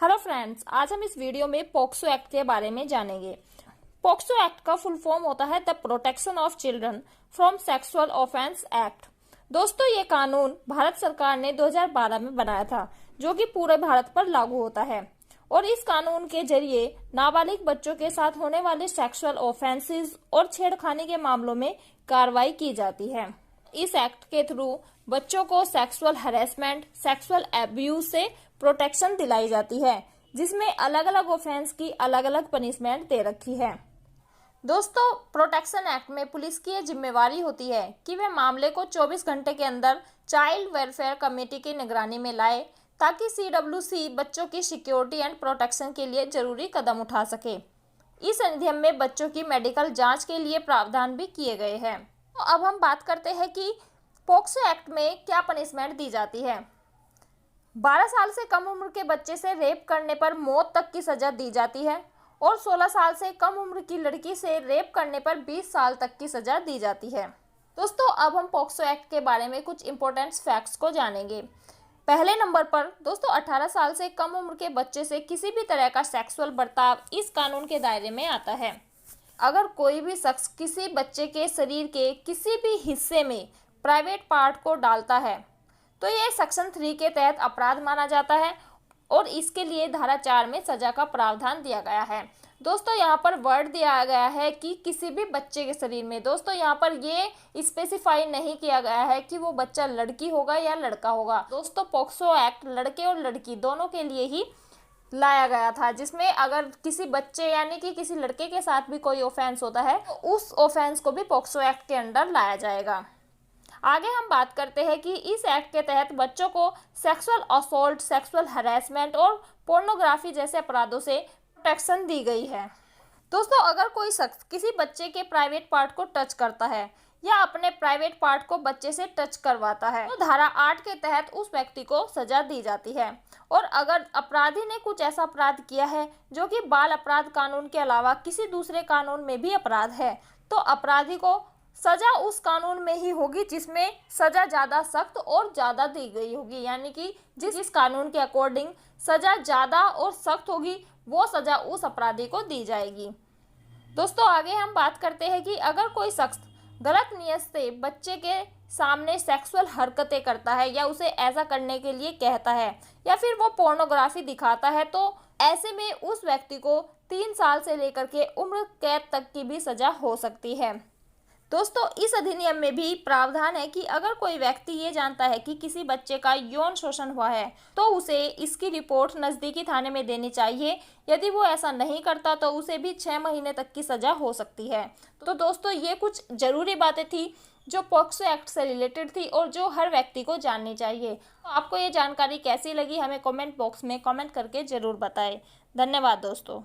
Hello friends, आज हम इस वीडियो में पॉक्सो एक्ट के बारे में जानेंगे। पॉक्सो एक्ट का फुल फॉर्म होता है the protection of children from sexual offence act. दोस्तों, ये कानून भारत सरकार ने 2012 में बनाया था, जो कि पूरे भारत पर लागू होता है। और इस कानून के जरिए नाबालिग बच्चों के साथ होने वाले सेक्सुअल ऑफेंसेस और छेड़खानी के मामलों में कार्रवाई की जाती है। इस एक्ट के थ्रू बच्चों को सेक्सुअल हैरेसमेंट, सेक्सुअल एब्यूज से प्रोटेक्शन दिलाई जाती है, जिसमें अलग अलग ऑफेंस की अलग अलग पनिशमेंट दे रखी है। दोस्तों, प्रोटेक्शन एक्ट में पुलिस की ये जिम्मेवारी होती है कि वे मामले को 24 घंटे के अंदर चाइल्ड वेलफेयर कमेटी की निगरानी में लाए, ताकि CWC बच्चों की सिक्योरिटी एंड प्रोटेक्शन के लिए जरूरी कदम उठा सके। इस अधिनियम में बच्चों की मेडिकल जांच के लिए प्रावधान भी किए गए हैं। तो अब हम बात करते हैं कि पॉक्सो एक्ट में क्या पनिशमेंट दी जाती है। 12 साल से कम उम्र के बच्चे से रेप करने पर मौत तक की सजा दी जाती है और 16 साल से कम उम्र की लड़की से रेप करने पर 20 साल तक की सजा दी जाती है। दोस्तों, अब हम पॉक्सो एक्ट के बारे में कुछ इंपॉर्टेंट फैक्ट्स को जानेंगे। पहले नंबर पर दोस्तों, 18 साल से कम उम्र के बच्चे से किसी भी तरह का सेक्सुअल बर्ताव इस कानून के दायरे में आता है। अगर कोई भी शख्स किसी बच्चे के शरीर के किसी भी हिस्से में प्राइवेट पार्ट को डालता है, तो ये सेक्शन 3 के तहत अपराध माना जाता है और इसके लिए धारा 4 में सजा का प्रावधान दिया गया है। दोस्तों, यहाँ पर वर्ड दिया गया है कि किसी भी बच्चे के शरीर में। दोस्तों, यहाँ पर ये स्पेसिफाई नहीं किया गया है कि वो बच्चा लड़की होगा या लड़का होगा। दोस्तों, पॉक्सो एक्ट लड़के और लड़की दोनों के लिए ही लाया गया था, जिसमें अगर किसी बच्चे यानी कि किसी लड़के के साथ भी कोई ऑफेंस होता है तो उस ऑफेंस को भी पॉक्सो एक्ट के अंडर लाया जाएगा। आगे हम बात करते हैं कि इस एक्ट के तहत बच्चों को सेक्सुअल असॉल्ट, सेक्सुअल हैरेसमेंट और पोर्नोग्राफी जैसे अपराधों से प्रोटेक्शन दी गई है। दोस्तों, अगर कोई शख्स किसी बच्चे के प्राइवेट पार्ट को टच करता है या अपने प्राइवेट पार्ट को बच्चे से टच करवाता है, तो धारा 8 के तहत उस व्यक्ति को सजा दी जाती है। और अगर अपराधी ने कुछ ऐसा अपराध किया है जो कि बाल अपराध कानून के अलावा किसी दूसरे कानून में भी अपराध है, तो अपराधी को सजा उस कानून में ही होगी जिसमें सजा ज़्यादा सख्त और ज़्यादा दी गई होगी, यानी कि जिस कानून के अकॉर्डिंग सजा ज़्यादा और सख्त होगी, वो सजा उस अपराधी को दी जाएगी। दोस्तों, आगे हम बात करते हैं कि अगर कोई शख्स गलत नियत से बच्चे के सामने सेक्सुअल हरकतें करता है या उसे ऐसा करने के लिए कहता है या फिर वो पोर्नोग्राफी दिखाता है, तो ऐसे में उस व्यक्ति को 3 साल से लेकर के उम्र कैद तक की भी सजा हो सकती है। दोस्तों, इस अधिनियम में भी प्रावधान है कि अगर कोई व्यक्ति ये जानता है कि किसी बच्चे का यौन शोषण हुआ है, तो उसे इसकी रिपोर्ट नज़दीकी थाने में देनी चाहिए। यदि वो ऐसा नहीं करता तो उसे भी 6 महीने तक की सज़ा हो सकती है। तो दोस्तों, ये कुछ ज़रूरी बातें थी जो पॉक्सो एक्ट से रिलेटेड थी और जो हर व्यक्ति को जाननी चाहिए। तो आपको ये जानकारी कैसी लगी, हमें कॉमेंट बॉक्स में कॉमेंट करके ज़रूर बताएं। धन्यवाद दोस्तों।